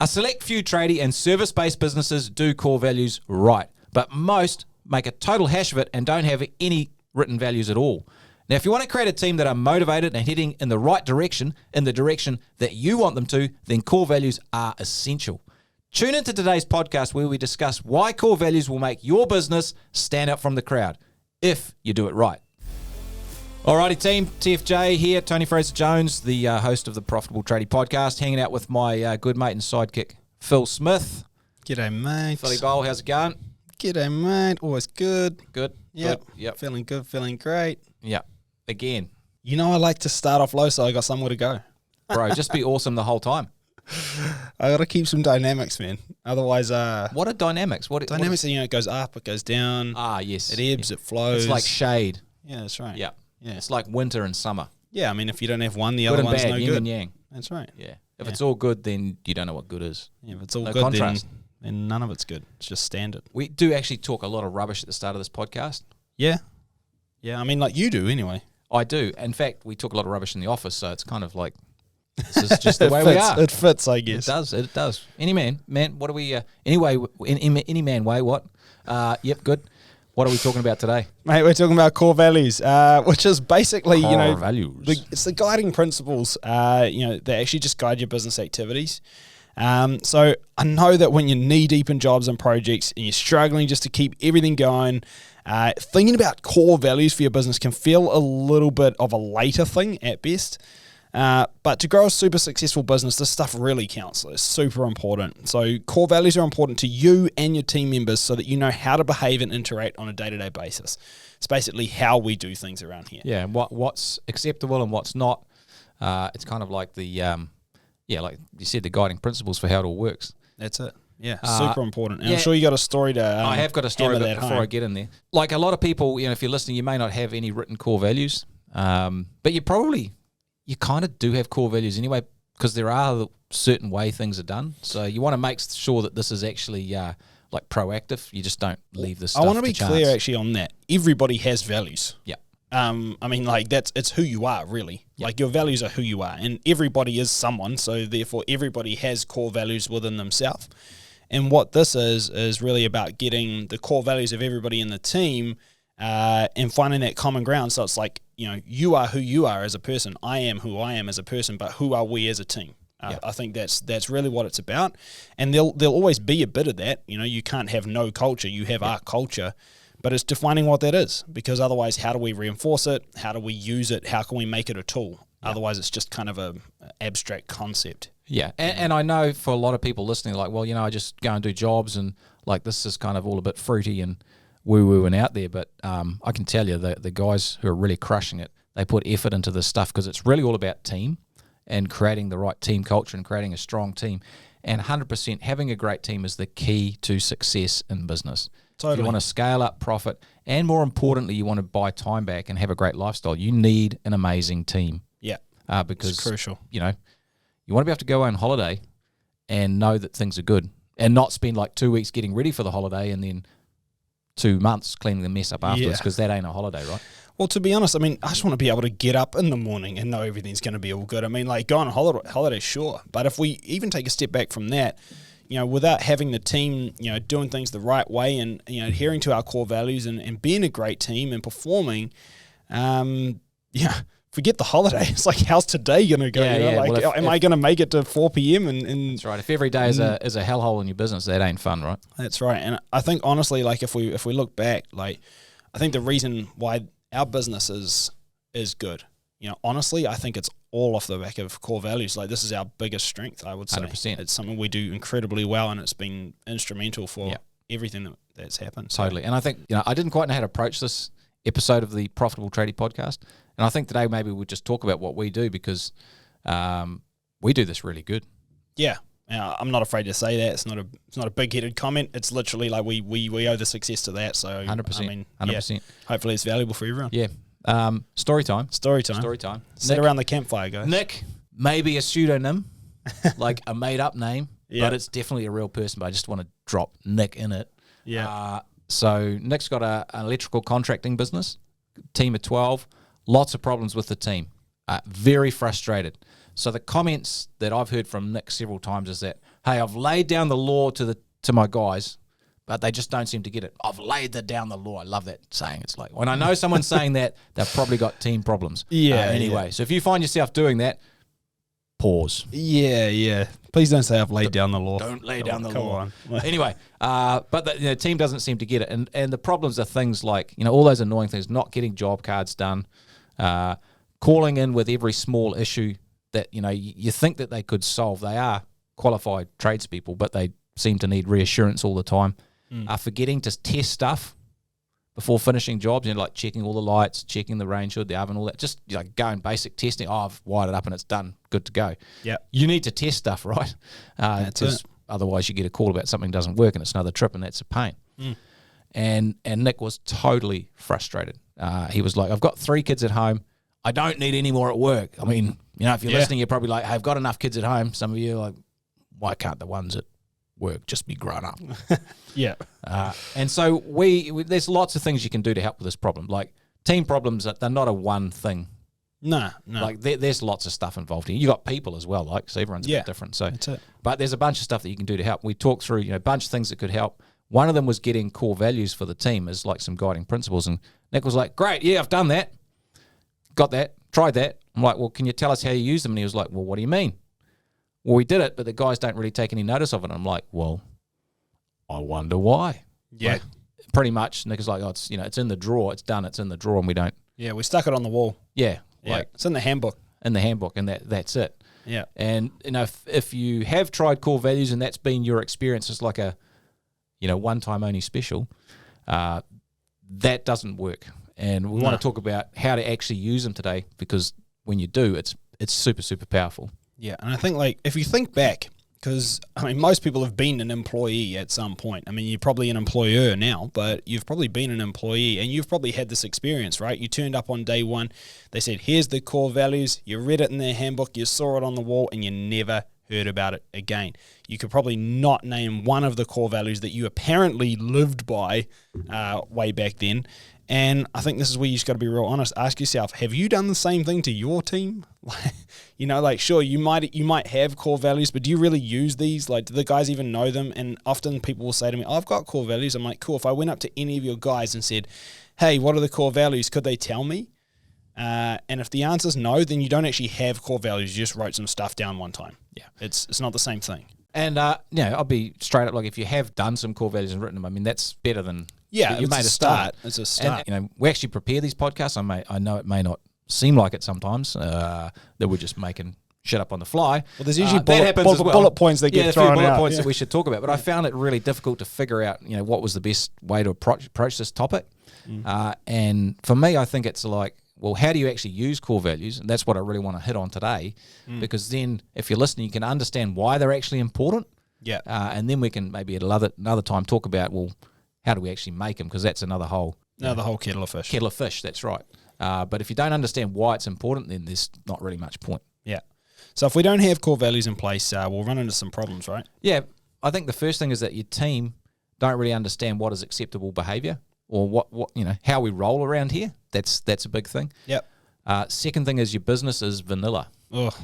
A select few tradie and service-based businesses do core values right, but most make a total hash of it and don't have any written values at all. Now, if you want to create a team that are motivated and heading in the right direction, in the direction that you want them to, then core values are essential. Tune into today's podcast where we discuss why core values will make your business stand out from the crowd, if you do it right. Alrighty team, TFJ here, Tony Fraser-Jones, the host of the Profitable Tradie podcast, hanging out with my good mate and sidekick, Phil Smith. G'day, mate. Philly Bowl, how's it going? G'day, mate. Always good. Good. Yep. Good. Yep. Feeling good, feeling great. Yeah. Again. You know I like to start off low so I got somewhere to go. Bro, just be awesome the whole time. I got to keep some dynamics, man. Otherwise, what are dynamics? Dynamics, it goes up, it goes down. Ah, yes. It ebbs, it flows. It's like shade. Yeah, that's right. Yeah. Yeah. It's like winter and summer. Yeah, I mean, if you don't have one, the Good other and one's bad, no yin good. and yang. That's right. Yeah. If it's all good, then you don't know what good is. Yeah, if it's all No good, contrast. then none of it's good. It's just standard. We do actually talk a lot of rubbish at the start of this podcast. Yeah. Yeah, I mean, like you do anyway. I do. In fact, we talk a lot of rubbish in the office, so it's kind of like this is just the way we are. It fits, I guess. It does. Any man, what are we, anyway, any man way, what? Yep, good. What are we talking about today? Mate, we're talking about core values, which is basically, Core values. it's the guiding principles, that actually just guide your business activities. So I know that when you're knee deep in jobs and projects and you're struggling just to keep everything going, thinking about core values for your business can feel a little bit of a later thing at best. But to grow a super successful business, this stuff really counts. It's super important. So core values are important to you and your team members so that you know how to behave and interact on a day-to-day basis. It's basically how we do things around here. Yeah, what's acceptable and what's not. It's kind of like the, like you said, the guiding principles for how it all works. That's it. Yeah, super important. And yeah. I'm sure you got a story to I have got a story that before home. I get in there. Like a lot of people, if you're listening, you may not have any written core values, but you kind of do have core values anyway, because there are certain way things are done. So you want to make sure that this is actually like proactive. You just don't leave this stuff I want to be chance. clear actually on that. Everybody has values. Yeah. I mean, like it's who you are, really. Yep. Like your values are who you are, and everybody is someone. So therefore, everybody has core values within themselves. And what this is really about getting the core values of everybody in the team and finding that common ground. So it's like, you are who you are as a person. I am who I am as a person, but who are we as a team? Yep. I think that's really what it's about. And there'll always be a bit of that. You can't have no culture. You have our culture. But it's defining what that is, because otherwise, how do we reinforce it? How do we use it? How can we make it a tool? Yep. Otherwise, it's just kind of a abstract concept. Yeah, and I know for a lot of people listening, like, well, I just go and do jobs, and like this is kind of all a bit fruity and woo-woo and out there. But I can tell you the guys who are really crushing it, they put effort into this stuff because it's really all about team and creating the right team culture and creating a strong team. And 100% having a great team is the key to success in business. Totally. If you want to scale up profit, and more importantly, you want to buy time back and have a great lifestyle, you need an amazing team. Yeah, because it's crucial. You want to be able to go on holiday and know that things are good, and not spend like 2 weeks getting ready for the holiday and then 2 months cleaning the mess up afterwards, because that ain't a holiday, right? Well, to be honest, I mean, I just want to be able to get up in the morning and know everything's going to be all good. I mean, like, go on a holiday, sure. But if we even take a step back from that, without having the team, doing things the right way and, adhering to our core values and being a great team and performing, forget the holiday. It's like, how's today going to go? Like, am I going to make it to 4 p.m.? And that's right. If every day is a hellhole in your business, that ain't fun, right? That's right. And I think, honestly, like, if we look back, like, I think the reason why our business is good, honestly, I think it's all off the back of core values. Like, this is our biggest strength, I would say. 100%. It's something we do incredibly well, and it's been instrumental for everything that's happened. Totally. And I think, I didn't quite know how to approach this episode of the Profitable Tradie podcast. And I think today maybe we'll just talk about what we do, because we do this really good. Yeah. I'm not afraid to say that. It's not a big-headed comment. It's literally like we owe the success to that. So 100%. I mean, 100%. Yeah, hopefully it's valuable for everyone. Yeah. Story time. Sit around the campfire, guys. Nick, maybe a pseudonym, like a made-up name, but it's definitely a real person. But I just want to drop Nick in it. Yeah. So Nick's got an electrical contracting business, team of 12, lots of problems with the team, very frustrated. So the comments that I've heard from Nick several times is that hey, I've laid down the law to my guys, but they just don't seem to get it. I've laid down the law. I love that saying. It's like, when I know someone's saying that, they've probably got team problems. Anyway, so if you find yourself doing that, pause. Yeah. Please don't say I've laid down the law. Don't lay down the law. On. Anyway, but the team doesn't seem to get it. And the problems are things like, all those annoying things, not getting job cards done, calling in with every small issue that, you think that they could solve. They are qualified tradespeople, but they seem to need reassurance all the time. Forgetting to test stuff before finishing jobs, like checking all the lights, checking the range hood, the oven, all that. Just going basic testing. Oh, I've wired it up and it's done. Good to go. Yeah. You need to test stuff, right? Because otherwise you get a call about something doesn't work and it's another trip, and that's a pain. And Nick was totally frustrated. He was like, I've got 3 kids at home. I don't need any more at work. I mean, if you're listening, you're probably like, hey, I've got enough kids at home. Some of you are like, why can't the ones at work just be grown up? Yeah. And so there's lots of things you can do to help with this problem. Like team problems, they're not a one thing. No. Like there's lots of stuff involved here. You got people as well, so everyone's a bit different. So that's it. But there's a bunch of stuff that you can do to help. We talked through, a bunch of things that could help. One of them was getting core values for the team as like some guiding principles. And Nick was like, great, yeah, I've done that. Got that, tried that. I'm like, well, can you tell us how you use them? And he was like, well, what do you mean? Well, we did it, but the guys don't really take any notice of it. And I'm like, well, I wonder why. Yeah. Like, pretty much. Nick is like, oh, it's it's in the drawer. It's done. It's in the drawer, and we don't. Yeah, we stuck it on the wall. Yeah. Like it's in the handbook. In the handbook, and that's it. Yeah. And if you have tried core values and that's been your experience, it's like a one time only special. That doesn't work. And we want to talk about how to actually use them today, because when you do, it's super, super powerful. Yeah, and I think if you think back, because most people have been an employee at some point. You're probably an employer now, but you've probably been an employee, and you've probably had this experience, right? You turned up on day one, they said, here's the core values, you read it in their handbook, you saw it on the wall, and you never heard about it again. You could probably not name one of the core values that you apparently lived by way back then. And I think this is where you just got to be real honest. Ask yourself, have you done the same thing to your team? Sure, you might have core values, but do you really use these? Like, do the guys even know them? And often people will say to me, I've got core values. I'm like, cool. If I went up to any of your guys and said, hey, what are the core values? Could they tell me? And if the answer is no, then you don't actually have core values. You just wrote some stuff down one time. Yeah. It's not the same thing. And, I'll be straight up. Like, if you have done some core values and written them, that's better than... Yeah, you made a start. It's a start. And, we actually prepare these podcasts. I know it may not seem like it sometimes, that we're just making shit up on the fly. Well, there's usually bullet points that get thrown out. Bullet points that we should talk about. But I found it really difficult to figure out, what was the best way to approach this topic. And for me, I think it's like, well, how do you actually use core values? And that's what I really want to hit on today, because then if you're listening, you can understand why they're actually important. Yeah. And then we can maybe at another time talk about, well, how do we actually make them? Because that's another whole kettle of fish. Kettle of fish, that's right. But if you don't understand why it's important, then there's not really much point. Yeah. So if we don't have core values in place, we'll run into some problems, right? Yeah. I think the first thing is that your team don't really understand what is acceptable behaviour, or what how we roll around here. That's a big thing. Yep. Second thing is your business is vanilla. Ugh.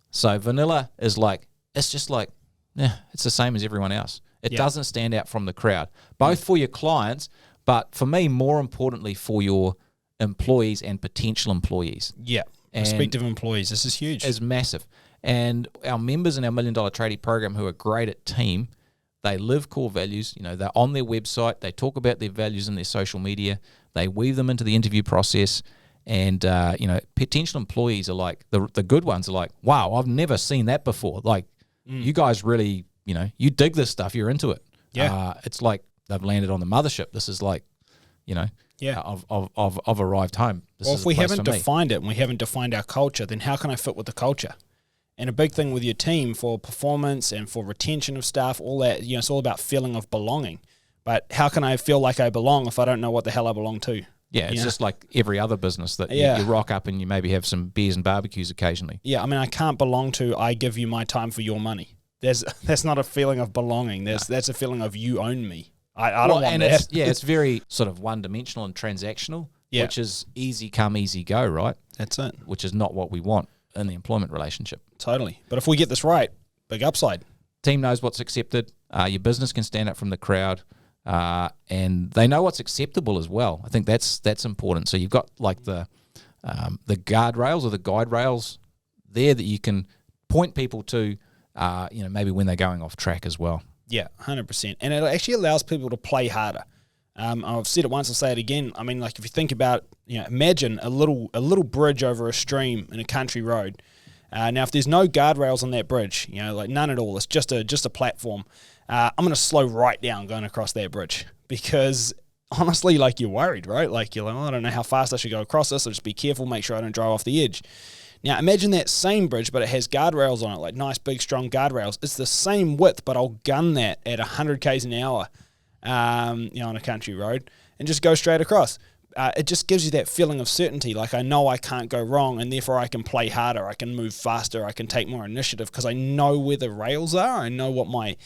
So vanilla is like, it's just like, it's the same as everyone else. It doesn't stand out from the crowd, both for your clients, but for me, more importantly, for your employees and potential employees. Yeah, prospective employees. This is huge. It's massive. And our members in our $1 Million Tradie program who are great at team, they live core values. They're on their website. They talk about their values in their social media. They weave them into the interview process. And, potential employees are like, the good ones are like, wow, I've never seen that before. Like, you guys really... you dig this stuff, you're into it. Yeah. It's like they've landed on the mothership. This is like, I've arrived home. This if we haven't defined it and we haven't defined our culture, then how can I fit with the culture? And a big thing with your team for performance and for retention of staff, all that, it's all about feeling of belonging. But how can I feel like I belong if I don't know what the hell I belong to? Yeah, it's just like every other business that you rock up and you maybe have some beers and barbecues occasionally. Yeah, I can't belong to I give you my time for your money. That's not a feeling of belonging. That's a feeling of you own me. I don't want that. It's very sort of one-dimensional and transactional, which is easy come, easy go, right? That's it. Which is not what we want in the employment relationship. Totally. But if we get this right, big upside. team knows what's accepted. Your business can stand up from the crowd, and they know what's acceptable as well. I think that's important. So you've got like the guardrails or the guide rails there that you can point people to, maybe when they're going off track as well. Yeah, 100%. And it actually allows people to play harder. I've said it once, I'll say it again. I mean, like if you think about, imagine a little bridge over a stream in a country road. Now, if there's no guardrails on that bridge, like none at all, it's just a platform. I'm going to slow right down going across that bridge because honestly, like you're worried, right? Like you're like, I don't know how fast I should go across this. So just be careful, make sure I don't drive off the edge. Now, imagine that same bridge, but it has guardrails on it, like nice, big, strong guardrails. It's the same width, but I'll gun that at 100 k's an hour, on a country road and just go straight across. It just gives you that feeling of certainty. Like I know I can't go wrong, and therefore I can play harder. I can move faster. I can take more initiative because I know where the rails are. I know what my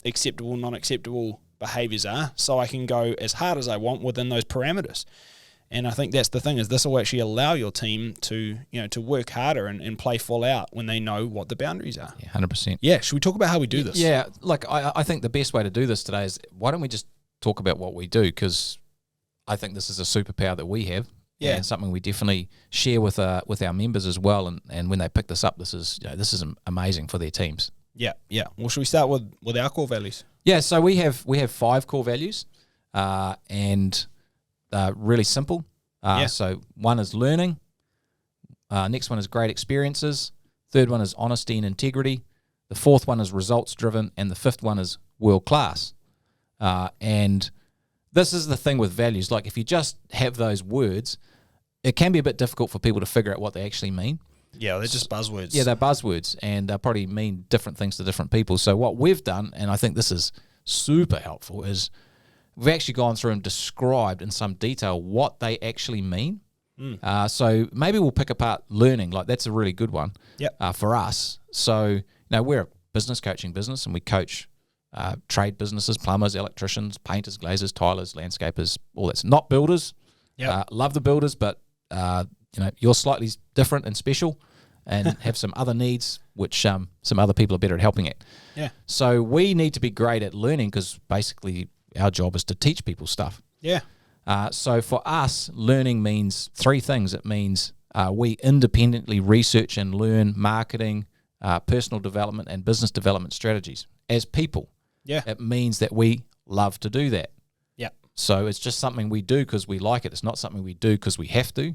acceptable, non-acceptable behaviors are, so I can go as hard as I want within those parameters. And I think that's the thing, is this will actually allow your team to work harder and play full out when they know what the boundaries are. Yeah, 100%. Yeah, should we talk about how we do this? Yeah, like I think the best way to do this today is, why don't we just talk about what we do? Because I think this is a superpower that we have, and something we definitely share with our members as well. And when they pick this up, this is amazing for their teams. Yeah. Well, should we start with our core values? Yeah, so we have 5 core values, and really simple. So one is learning. Next one is great experiences. Third one is honesty and integrity. The fourth one is results driven, and the fifth one is world class. And this is the thing with values. Like if you just have those words, it can be a bit difficult for people to figure out what they actually mean. Yeah, they're just buzzwords. Yeah, they're buzzwords, and they probably mean different things to different people. So what we've done, and I think this is super helpful, is we've actually gone through and described in some detail what they actually mean. So maybe we'll pick apart learning. Like that's a really good one for us. So we're a business coaching business, and we coach trade businesses, plumbers, electricians, painters, glazers, tilers, landscapers, all that. Not builders. Love the builders, but you're slightly different and special and have some other needs which some other people are better at helping at. Yeah. So we need to be great at learning, because basically our job is to teach people stuff. Yeah. So for us, learning means 3 things. It means we independently research and learn marketing, personal development, and business development strategies as people. Yeah. It means that we love to do that. Yeah. So it's just something we do because we like it. It's not something we do because we have to.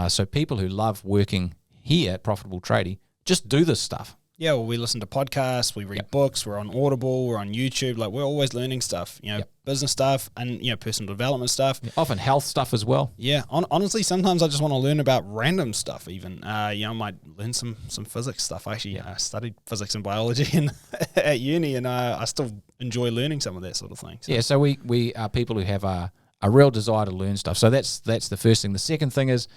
So people who love working here at Profitable Tradie just do this stuff. Yeah, well, we listen to podcasts, we read books, we're on Audible, we're on YouTube. Like, we're always learning stuff, business stuff and, personal development stuff. Often health stuff as well. Yeah, honestly, sometimes I just want to learn about random stuff even. I might learn some physics stuff. I studied physics and biology at uni, and I still enjoy learning some of that sort of thing. So. Yeah, so we are people who have a real desire to learn stuff. So that's the first thing. The second thing is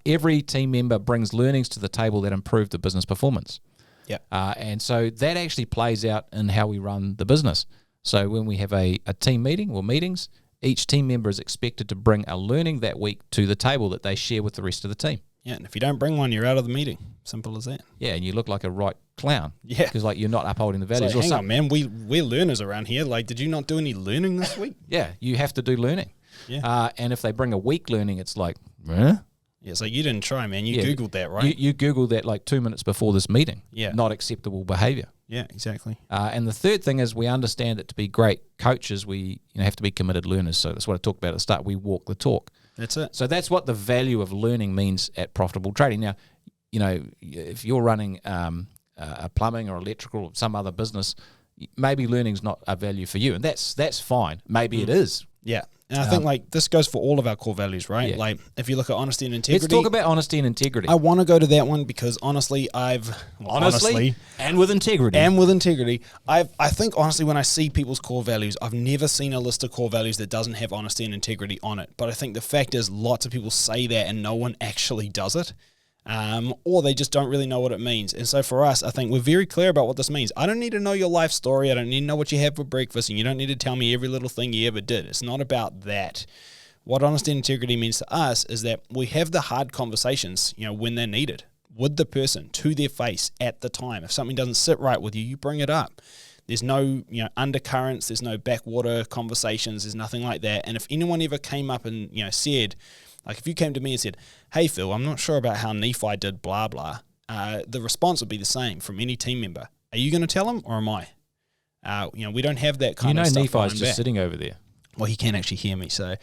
every team member brings learnings to the table that improve the business performance. Yeah. And so that actually plays out in how we run the business. So when we have a team meeting or meetings, each team member is expected to bring a learning that week to the table that they share with the rest of the team. Yeah, and if you don't bring one, you're out of the meeting. Simple as that. Yeah, and you look like a right clown. Yeah. Because you're not upholding the values. So hang on, man. We're learners around here. Like, did you not do any learning this week? Yeah, you have to do learning. Yeah. And if they bring a weak learning, it's like, huh? Yeah, so you didn't try, man. You Googled that, right? You Googled that like 2 minutes before this meeting. Yeah. Not acceptable behavior. Yeah, exactly. And the third thing is we understand that to be great coaches, we have to be committed learners. So that's what I talked about at the start. We walk the talk. That's it. So that's what the value of learning means at Profitable Trading. Now, if you're running a plumbing or electrical or some other business, maybe learning's not a value for you. And that's fine. Maybe it is. Yeah. And I think this goes for all of our core values, right? Yeah. Like if you look at honesty and integrity. Let's talk about honesty and integrity. I want to go to that one because honestly, honestly and with integrity. I think honestly, when I see people's core values, I've never seen a list of core values that doesn't have honesty and integrity on it. But I think the fact is lots of people say that and no one actually does it. Or they just don't really know what it means. And so for us, I think we're very clear about what this means. I don't need to know your life story. I don't need to know what you had for breakfast, and you don't need to tell me every little thing you ever did. It's not about that. What honesty and integrity means to us is that we have the hard conversations, when they're needed. with the person to their face at the time. If something doesn't sit right with you, you bring it up. There's no, undercurrents, there's no backwater conversations, there's nothing like that. And if anyone ever came up and, said, like if you came to me and said, hey Phil, I'm not sure about how Nephi did blah, blah, the response would be the same from any team member. Are you going to tell him or am I? We don't have that kind of stuff. Nephi's just sitting over there. Well, he can actually hear me. So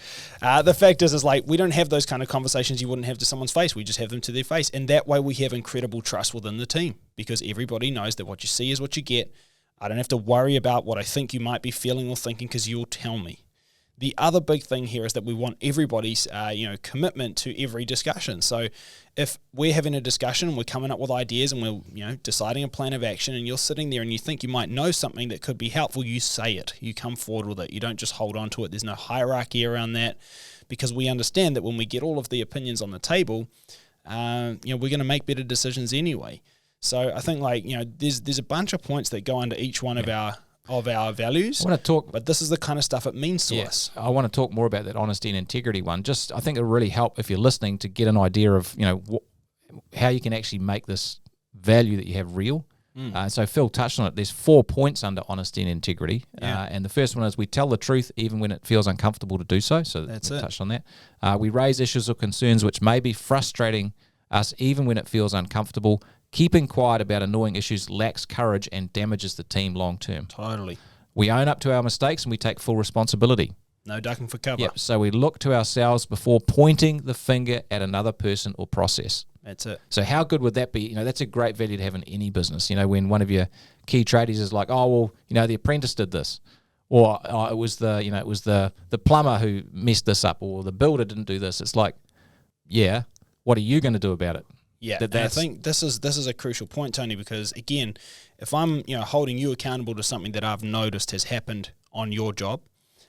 the fact is like we don't have those kind of conversations you wouldn't have to someone's face. We just have them to their face. And that way we have incredible trust within the team because everybody knows that what you see is what you get. I don't have to worry about what I think you might be feeling or thinking because you'll tell me. The other big thing here is that we want everybody's, commitment to every discussion. So if we're having a discussion, we're coming up with ideas and we're, deciding a plan of action and you're sitting there and you think you might know something that could be helpful, you say it. You come forward with it. You don't just hold on to it. There's no hierarchy around that because we understand that when we get all of the opinions on the table, we're going to make better decisions anyway. So I think there's a bunch of points that go under each one of our values. I want to talk, but this is the kind of stuff it means to us. I want to talk more about that honesty and integrity one. Just I think it'll really help if you're listening to get an idea of how you can actually make this value that you have real. So Phil touched on it. There's 4 points under honesty and integrity, and the first one is we tell the truth even when it feels uncomfortable to do so. So that's it. Touched on that. We raise issues or concerns which may be frustrating us even when it feels uncomfortable. Keeping quiet about annoying issues lacks courage and damages the team long term. Totally. We own up to our mistakes and we take full responsibility. No ducking for cover. Yep. So we look to ourselves before pointing the finger at another person or process. That's it. So how good would that be? That's a great value to have in any business. When one of your key tradies is like, oh well, the apprentice did this, or it was the plumber who messed this up, or the builder didn't do this. It's like, yeah, what are you going to do about it? Yeah, and I think this is a crucial point, Tony, because again, if I'm holding you accountable to something that I've noticed has happened on your job,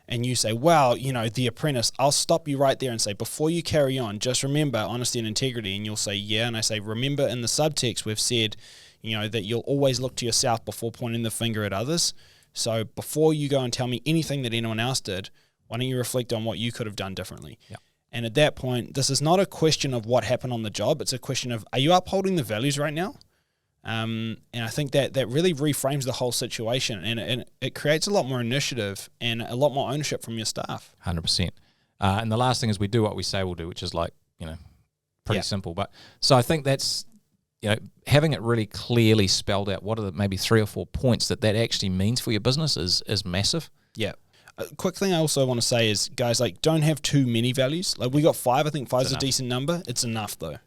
and you say, well, the apprentice, I'll stop you right there and say, before you carry on, just remember honesty and integrity, and you'll say, yeah, and I say, remember in the subtext we've said, that you'll always look to yourself before pointing the finger at others. So before you go and tell me anything that anyone else did, why don't you reflect on what you could have done differently? Yeah. And at that point, this is not a question of what happened on the job. It's a question of, are you upholding the values right now? And I think that really reframes the whole situation, and it creates a lot more initiative and a lot more ownership from your staff. 100%. And the last thing is we do what we say we'll do, which is pretty simple. But so I think that's, having it really clearly spelled out, what are the maybe 3 or 4 points that actually means for your business is massive. Yeah. A quick thing I also want to say is, guys, don't have too many values. We got 5. I think 5 is a decent number. It's enough, though.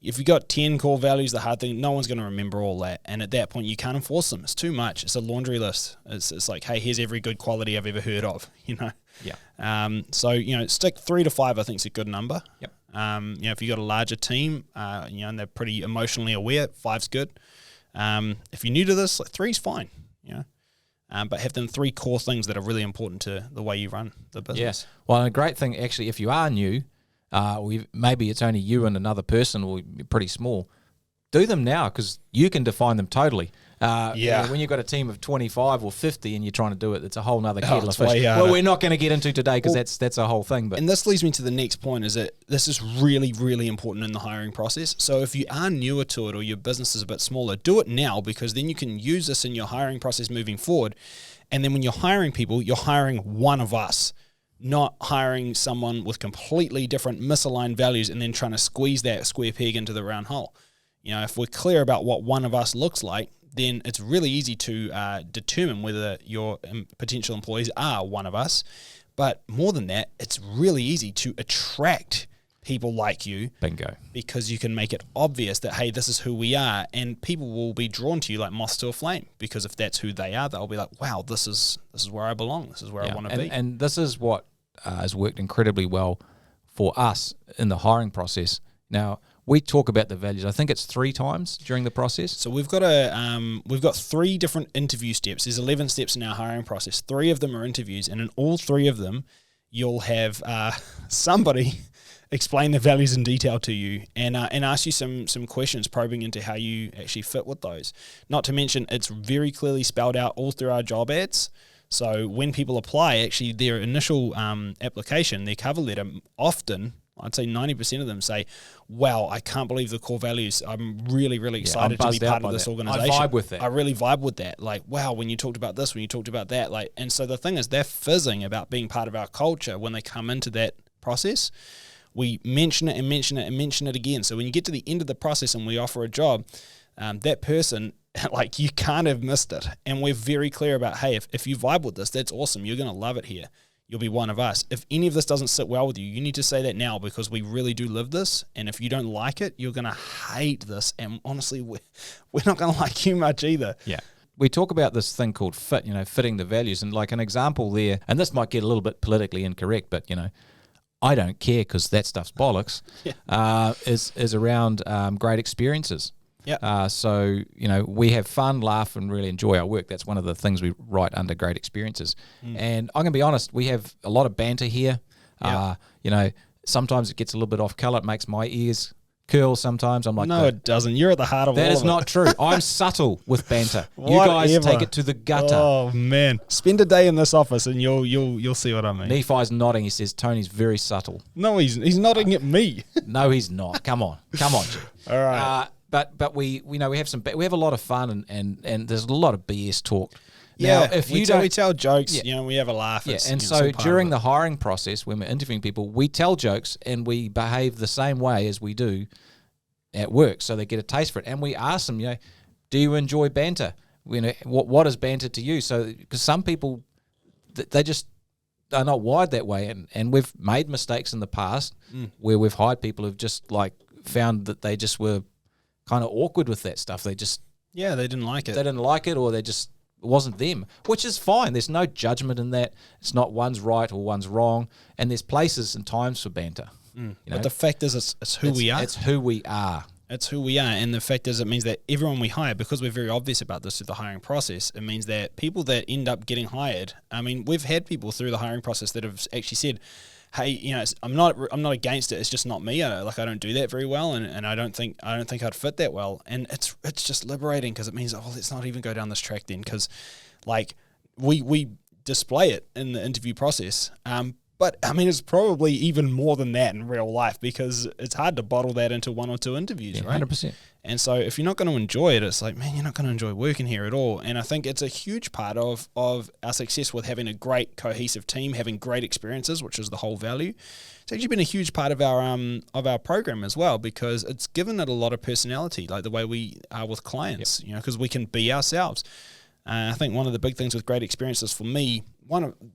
If you got 10 core values, the hard thing, no one's going to remember all that. And at that point, you can't enforce them. It's too much. It's a laundry list. It's like, hey, here's every good quality I've ever heard of, Yeah. So, stick 3 to 5, I think, is a good number. Yep. If you got a larger team, and they're pretty emotionally aware, 5's good. If you're new to this, 3's fine, but have them 3 core things that are really important to the way you run the business. Yes. Well, and a great thing, actually, if you are new, maybe it's only you and another person, or you're pretty small, do them now because you can define them totally. When you've got a team of 25 or 50 and you're trying to do it, it's a whole nother kettle of fish. Well, we're not going to get into today because that's a whole thing. But and this leads me to the next point, is that this is really, really important in the hiring process. So if you are newer to it or your business is a bit smaller, do it now, because then you can use this in your hiring process moving forward. And then when you're hiring people, you're hiring one of us, not hiring someone with completely different misaligned values and then trying to squeeze that square peg into the round hole. If we're clear about what one of us looks like, then it's really easy to determine whether your potential employees are one of us. But more than that, it's really easy to attract people like you. Bingo. Because you can make it obvious that, hey, this is who we are, and people will be drawn to you like moths to a flame, because if that's who they are, they'll be like, wow, this is where I belong. This is where I want to be. And this is what has worked incredibly well for us in the hiring process. Now, we talk about the values, I think it's 3 times during the process. So we've got 3 different interview steps. There's 11 steps in our hiring process. 3 of them are interviews, and in all 3 of them, you'll have somebody explain the values in detail to you and ask you some questions probing into how you actually fit with those. Not to mention, it's very clearly spelled out all through our job ads. So when people apply, actually their initial application, their cover letter, often I'd say 90% of them say, wow, I can't believe the core values. I'm really, really excited to be buzzed out part by of this that. organization. I vibe with that. I really vibe with that. Like, wow, when you talked about this, when you talked about that, like, and so the thing is, they're fizzing about being part of our culture when they come into that process. We mention it and mention it and mention it again. So when you get to the end of the process and we offer a job, that person, like, you can't have missed it. And we're very clear about, hey, if you vibe with this, that's awesome. You're going to love it here. You'll be one of us. If any of this doesn't sit well with you, you need to say that now, because we really do live this. And if you don't like it, you're going to hate this. And honestly, we're not going to like you much either. Yeah. We talk about this thing called fit, fitting the values. And like an example there, and this might get a little bit politically incorrect, but, I don't care because that stuff's bollocks, is around great experiences. Yeah. So, we have fun, laugh, and really enjoy our work. That's one of the things we write under great experiences. And I'm going to be honest, we have a lot of banter here. Sometimes it gets a little bit off color. It makes my ears curl sometimes. I'm like, no, it doesn't. You're at the heart of all of it. That is not true. I'm subtle with banter. You Whatever. guys take it to the gutter. Oh, man. Spend a day in this office and you'll see what I mean. Nephi's nodding. He says, Tony's very subtle. No, he's nodding at me. No, he's not. Come on, Jim. All right. But we have a lot of fun and there's a lot of BS talk. Yeah, now, if we tell jokes, we have a laugh. Yeah, it's, and so during the hiring process, when we're interviewing people, we tell jokes and we behave the same way as we do at work, so they get a taste for it. And we ask them, do you enjoy banter? What is banter to you? So, because some people, they just are not wired that way, and we've made mistakes in the past where we've hired people who've just like found that they just were kind of awkward with that stuff. They didn't like it. They didn't like it, or it wasn't them, which is fine. There's no judgment in that. It's not one's right or one's wrong, and there's places and times for banter. But the fact is, it's who we are. It's who we are. It's who we are, and the fact is, it means that everyone we hire, because we're very obvious about this through the hiring process, it means that people that end up getting hired, I mean, we've had people through the hiring process that have actually said, hey, I'm not against it. It's just not me. I don't do that very well, and I don't think I'd fit that well. And it's just liberating, because it means, let's not even go down this track then, because like we display it in the interview process. But I mean, it's probably even more than that in real life, because it's hard to bottle that into 1 or 2 interviews, right? 100%. And so if you're not going to enjoy it, it's like, man, you're not going to enjoy working here at all. And I think it's a huge part of our success with having a great cohesive team, having great experiences, which is the whole value. It's actually been a huge part of our program as well, because it's given it a lot of personality, like the way we are with clients, because we can be ourselves. I think one of the big things with great experiences for me,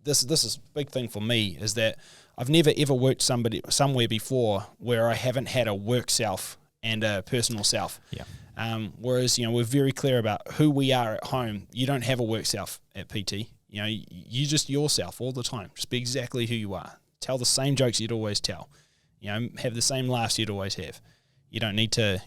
this is a big thing for me, is that I've never ever worked somewhere before where I haven't had a work self and a personal self. Yeah. Whereas, we're very clear about who we are at home. You don't have a work self at PT. You just yourself all the time. Just be exactly who you are. Tell the same jokes you'd always tell. Have the same laughs you'd always have. You don't need to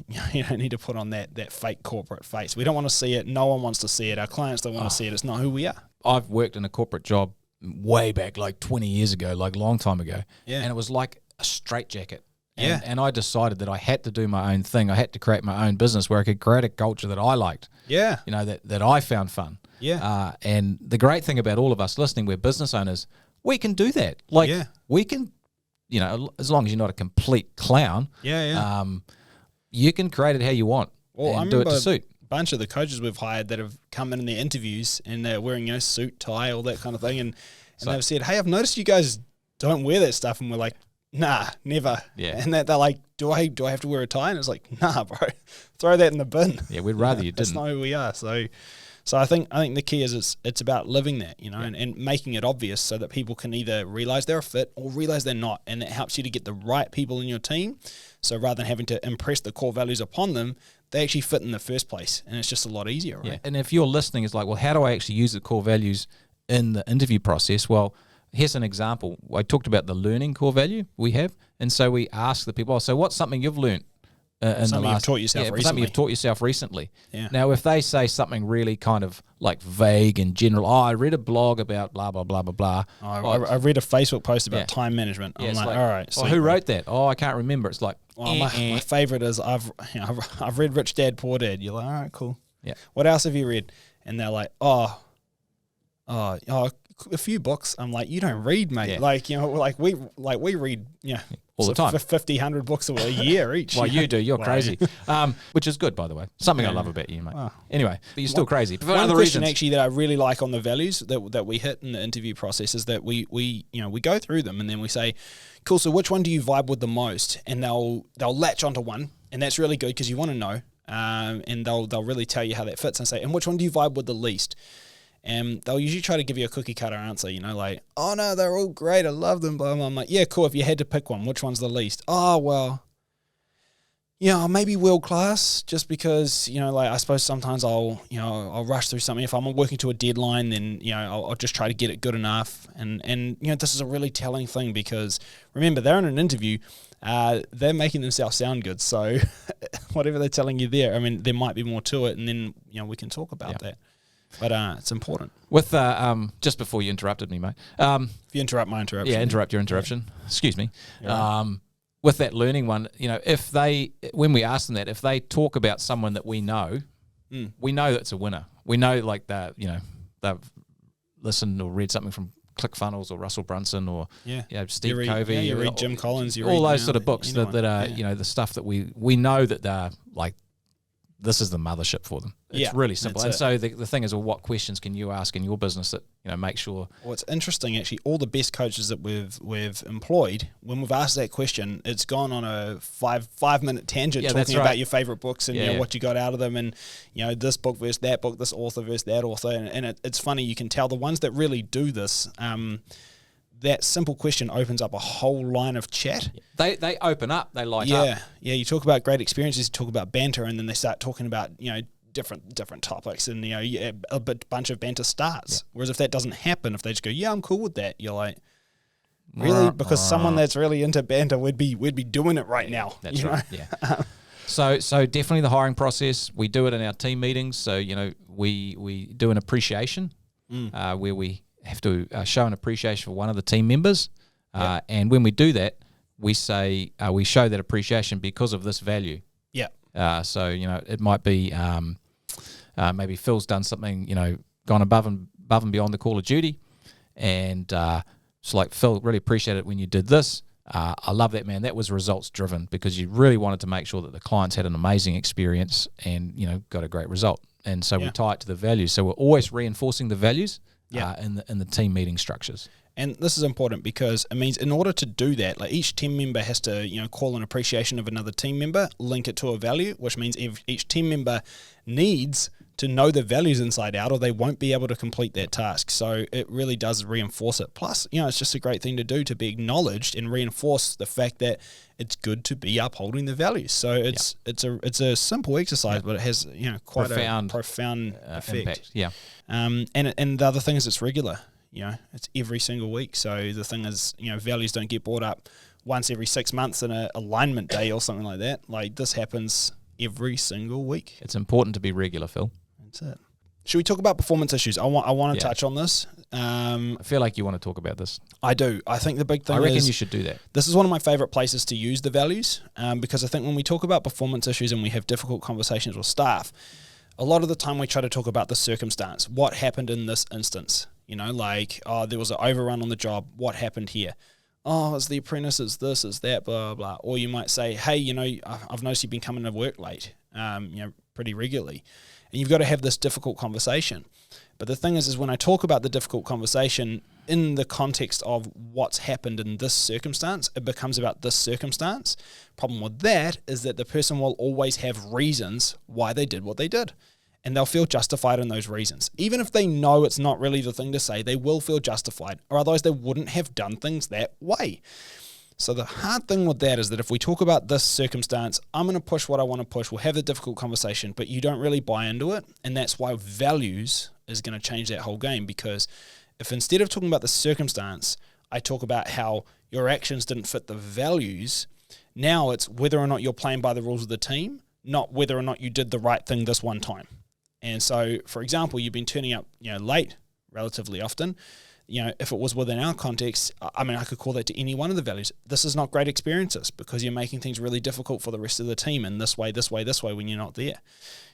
put on that fake corporate face. We don't want to see it. No one wants to see it. Our clients don't want to see it. It's not who we are. I've worked in a corporate job way back, like 20 years ago, like a long time ago. Yeah. And it was like a straitjacket. Yeah. And I decided that I had to do my own thing. I had to create my own business where I could create a culture that I liked. Yeah. That I found fun. Yeah. And the great thing about all of us listening, we're business owners, we can do that. Like, we can, as long as you're not a complete clown. Yeah. You can create it how you want and do it to suit. Bunch of the coaches we've hired that have come in their interviews and they're wearing suit, tie, all that kind of thing, and they've said, hey, I've noticed you guys don't wear that stuff, and we're like, nah, never. Yeah. And they're like, do I have to wear a tie? And it's like, nah, bro, throw that in the bin. Yeah, we'd rather you didn't. That's not who we are. So I think the key is it's about living that, and making it obvious so that people can either realize they're a fit or realize they're not, and that helps you to get the right people in your team. So rather than having to impress the core values upon them, they actually fit in the first place, and it's just a lot easier, right? Yeah. And if you're listening, it's like, well, how do I actually use the core values in the interview process? Well, here's an example. I talked about the learning core value we have, and so we ask the people, so what's something you've learned? Something you've taught yourself recently. Something you've taught yourself recently. Yeah. Now, if they say something really kind of like vague and general, I read a blog about blah, blah, blah, blah, blah. I read a Facebook post about time management. I'm like, all right. Who wrote that? Oh, I can't remember. It's like, my favorite is I've read Rich Dad, Poor Dad. You're like, all right, cool. Yeah. What else have you read? And they're like, a few books. I'm like, you don't read, mate. Yeah. Like, you know, we read, All the time. 50, 100 books a year each. Well, you do. You're Well, crazy. Which is good, by the way. Something I love about you, mate. Well, anyway, but you're still crazy. For one other question reasons. actually that I really like on the values that we hit in the interview process is that we go through them and then we say, cool, so which one do you vibe with the most? And they'll latch onto one, and that's really good because you want to know, and they'll really tell you how that fits and say, and which one do you vibe with the least? And they'll usually try to give you a cookie cutter answer, like, oh no, they're all great, I love them, blah, blah. I'm like, yeah, cool, if you had to pick one, which one's the least? Oh, well, maybe world class, just because, I suppose sometimes I'll rush through something. If I'm working to a deadline, then, I'll just try to get it good enough. And this is a really telling thing because, remember, they're in an interview, they're making themselves sound good. So whatever they're telling you there, I mean, there might be more to it, and then, we can talk about that. But it's important. With just before you interrupted me, mate. If you interrupt my interruption. Yeah, interrupt your interruption. Excuse me. Right. With that learning one, when we ask them that, if they talk about someone that we know that's a winner. We know they've listened or read something from ClickFunnels or Russell Brunson or Steve Covey. You read Jim Collins. All those sort of books that are the stuff that we know that they're like, this is the mothership for them. It's really simple. And so the thing is, well, what questions can you ask in your business that make sure? Well, it's interesting actually. All the best coaches that we've employed, when we've asked that question, it's gone on a 5-minute tangent talking about your favorite books and what you got out of them, and this book versus that book, this author versus that author, and it's funny. You can tell the ones that really do this. That simple question opens up a whole line of chat. They open up. They light up. Yeah. You talk about great experiences. You talk about banter, and then they start talking about different topics, and a bunch of banter starts. Whereas if that doesn't happen, if they just go, "Yeah, I'm cool with that," you're like, really? Because someone that's really into banter would be doing it right now. That's right. Yeah. So definitely the hiring process. We do it in our team meetings. So we do an appreciation where we have to show an appreciation for one of the team members, and when we do that, we say we show that appreciation because of this value. Yeah. So it might be maybe Phil's done something, gone above and beyond the call of duty, and it's like, Phil, really appreciate it when you did this. I love that, man. That was results driven because you really wanted to make sure that the clients had an amazing experience and got a great result. And so we tie it to the values. So we're always reinforcing the values. In the team meeting structures. And this is important because it means in order to do that, like each team member has to, call an appreciation of another team member, link it to a value, which means each team member needs to know the values inside out or they won't be able to complete that task. So it really does reinforce it. Plus, it's just a great thing to do to be acknowledged and reinforce the fact that it's good to be upholding the values. So it's a simple exercise, but it has, quite a profound effect. Impact. Yeah. And the other thing is it's regular. It's every single week. So the thing is, values don't get brought up once every 6 months in an alignment day or something like that. Like this happens every single week. It's important to be regular, Phil. That's it. Should we talk about performance issues? I want to touch on this. I feel like you want to talk about this. I do. I think the big thing is... I reckon you should do that. This is one of my favorite places to use the values because I think when we talk about performance issues and we have difficult conversations with staff, a lot of the time we try to talk about the circumstance. What happened in this instance? There was an overrun on the job. What happened here? Oh, it's the apprentice, it's this, it's that, blah, blah, blah. Or you might say, hey, I've noticed you've been coming to work late, pretty regularly. And you've got to have this difficult conversation. But the thing is when I talk about the difficult conversation in the context of what's happened in this circumstance, it becomes about this circumstance. Problem with that is that the person will always have reasons why they did what they did. And they'll feel justified in those reasons. Even if they know it's not really the thing to say, they will feel justified, or otherwise they wouldn't have done things that way. So the hard thing with that is that if we talk about this circumstance, I'm going to push what I want to push, we'll have the difficult conversation, but you don't really buy into it. And that's why values is going to change that whole game, because if instead of talking about the circumstance, I talk about how your actions didn't fit the values, now it's whether or not you're playing by the rules of the team, not whether or not you did the right thing this one time. And so, for example, you've been turning up, late relatively often. if it was within our context, I mean, I could call that to any one of the values. This is not great experiences because you're making things really difficult for the rest of the team in this way when you're not there.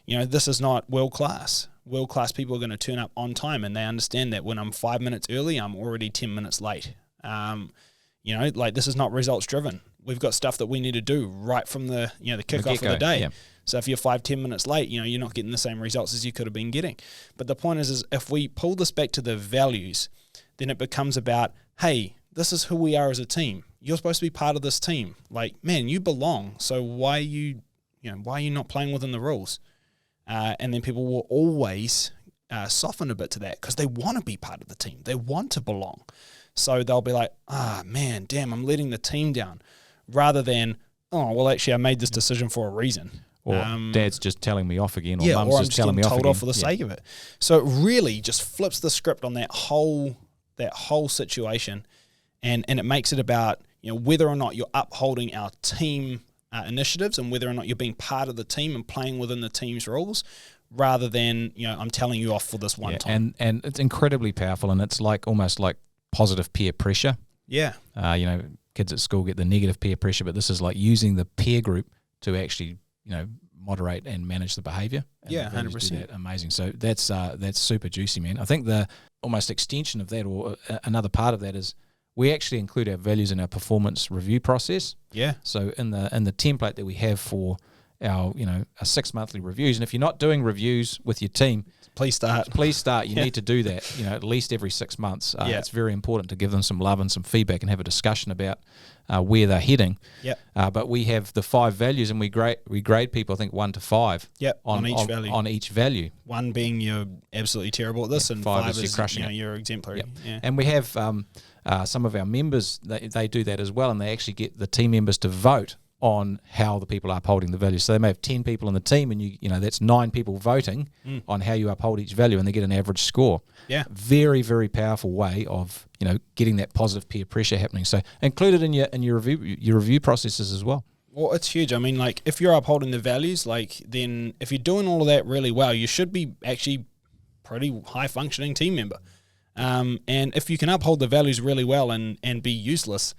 This is not world class. World class people are going to turn up on time, and they understand that when I'm 5 minutes early, I'm already 10 minutes late. This is not results driven. We've got stuff that we need to do right from the kickoff of the day. Yeah. So if you're 5-10 minutes late, you're not getting the same results as you could have been getting. But the point is if we pull this back to the values, then it becomes about, hey, this is who we are as a team. You're supposed to be part of this team. Like, man, you belong. So why are you not playing within the rules? And then people will always soften a bit to that because they want to be part of the team. They want to belong. So they'll be like, man, damn, I'm letting the team down. Rather than, oh, well, actually, I made this decision for a reason. Or dad's just telling me off again, or mum's just telling me off again. Off for the sake of it. So it really just flips the script on that whole situation, and it makes it about whether or not you're upholding our team initiatives and whether or not you're being part of the team and playing within the team's rules, rather than I'm telling you off for this one time. And it's incredibly powerful, and it's almost like positive peer pressure. Yeah. Kids at school get the negative peer pressure, but this is like using the peer group to actually moderate and manage the behaviour. Yeah, 100%. Amazing. So that's super juicy, man. I think the almost extension of that, or another part of that, is we actually include our values in our performance review process. Yeah. So in the template that we have for our our 6 monthly reviews, and if you're not doing reviews with your team, please start. You need to do that at least every 6 months. It's very important to give them some love and some feedback and have a discussion about where they're heading. But we have the 5 values, and we grade people, I think, 1 to 5 on each value. 1 being you're absolutely terrible at this, and 5 is you're crushing it. You're exemplary. Yeah. And we have some of our members, they do that as well, and they actually get the team members to vote on how the people are upholding the value. So they may have 10 people in the team, and that's 9 people voting on how you uphold each value, and they get an average score. Yeah. Very, very powerful way of getting that positive peer pressure happening. So include it in your review processes as well. Well, it's huge. I mean, like, if you're upholding the values, then if you're doing all of that really well, you should be actually pretty high functioning team member. And if you can uphold the values really well and be useless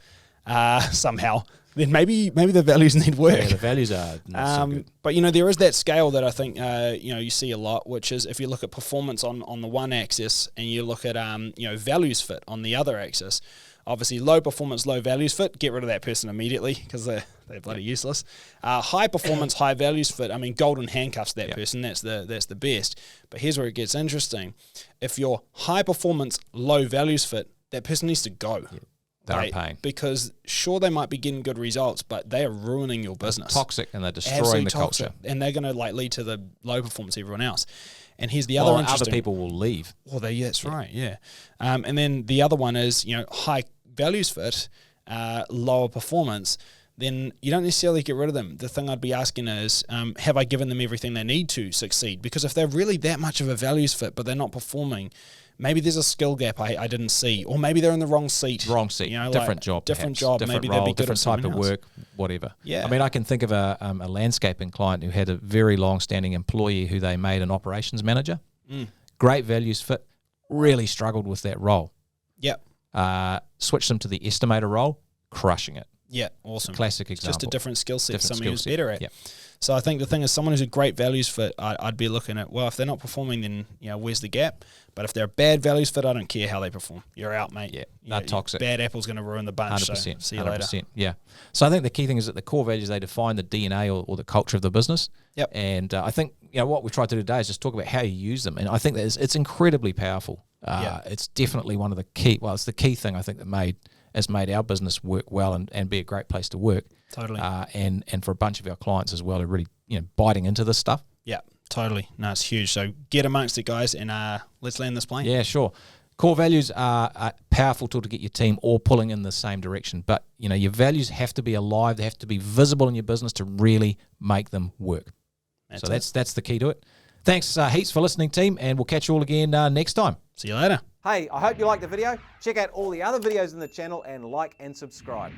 somehow, then maybe the values need work. Yeah, the values are not so good. But there is that scale that I think you see a lot, which is if you look at performance on the one axis and you look at values fit on the other axis. Obviously, low performance, low values fit. Get rid of that person immediately because they're bloody useless. High performance, high values fit. I mean, golden handcuffs that person. That's the best. But here's where it gets interesting. If you're high performance, low values fit, that person needs to go. Yeah. They're a pain. Because sure, they might be getting good results, but they are ruining your business. They're toxic, and they're destroying the culture. And they're going to lead to the low performance of everyone else. And here's the other interesting... other people will leave. Well, that's right, yeah. And then the other one is, high values fit, lower performance, then you don't necessarily get rid of them. The thing I'd be asking is, have I given them everything they need to succeed? Because if they're really that much of a values fit, but they're not performing... Maybe there's a skill gap I didn't see, or maybe they're in the wrong seat. Different job, different maybe role, they'd be good different type of else. work, whatever. Yeah. I mean, I can think of a landscaping client who had a very long-standing employee who they made an operations manager. Great values fit, really struggled with that role. Yep. Switched them to the estimator role, crushing it. Yeah, awesome. Classic example. Just a different skill set, somebody who's set. better at. Yep. So I think the thing is, someone who's a great values fit, I'd be looking at, well, if they're not performing, then where's the gap? But if they're a bad values fit, I don't care how they perform. You're out, mate. Yeah, they're toxic. Bad apple's going to ruin the bunch. 100%. So see you later. Yeah. So I think the key thing is that the core values, they define the DNA or the culture of the business. Yep. And I think what we tried to do today is just talk about how you use them, and I think that it's incredibly powerful. It's definitely one of the key. Well, it's the key thing I think that has made our business work well and be a great place to work. Totally. And for a bunch of our clients as well, are really biting into this stuff. Yeah, totally. No, it's huge. So get amongst it, guys, and let's land this plane. Yeah, sure. Core values are a powerful tool to get your team all pulling in the same direction. But your values have to be alive. They have to be visible in your business to really make them work. That's the key to it. Thanks heaps for listening, team, and we'll catch you all again next time. See you later. Hey, I hope you liked the video. Check out all the other videos in the channel and like and subscribe.